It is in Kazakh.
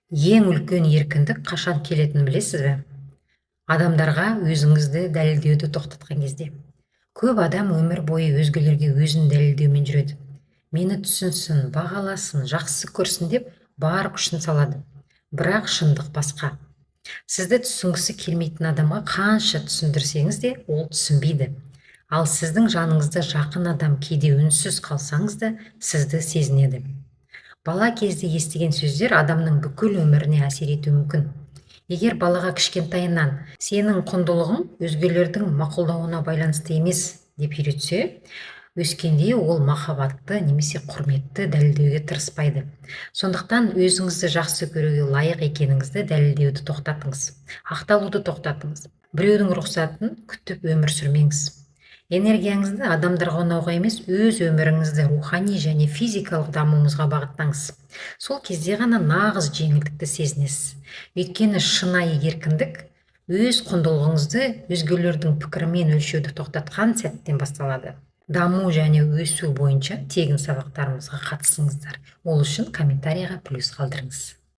Ең үлкен еркіндік қашан келетінін білесіз бе? Адамдарға өзіңізді дәлелдеуді тоқтатқан кезде. Көп адам өмір бойы өзгелерге өзін дәлелдеумен жүреді. Мені түсінсін, бағаласын, жақсы көрсін деп бар күшін салады. Бірақ шындық басқа. Сізді түсінгісі келмейтін адамға қанша түсіндірсеңіз де, ол түсінбейді. Ал сіздің жаныңызда жақын адам кейде үнсіз қалсаңыз да, сізді сезінеді. Бала кезде естіген сөздер адамның бүкіл өміріне әсер етуі мүмкін. Егер балаға кішкентайынан сенің құндылығың өзгелердің мақұлдауына байланысты емес деп үйретсе, өскенде ол махаббатты немесе құрметті дәлелдеуге тырыспайды. Сондықтан өзіңізді жақсы көруге лайық екеніңізді дәлелдеуді тоқтатыңыз. Ақталуды тоқтатыңыз. Біреудің рұқсатын күтіп өмір сүрмеңіз. Энергияңызды адамдарға ұнауға емес, өз өміріңізді рухани және физикалық дамуыңызға бағыттаңыз. Сол кезде ғана нағыз жеңілдікті сезінесіз. Өйткені шынайы еркіндік өз құндылығыңызды өзгелердің пікірімен өлшеуді тоқтатқан сәттен басталады. Даму және өсу бойынша тегін сабақтарымызға қатысыңыздар. Ол үшін комментарийға плюс қалдырыңыз.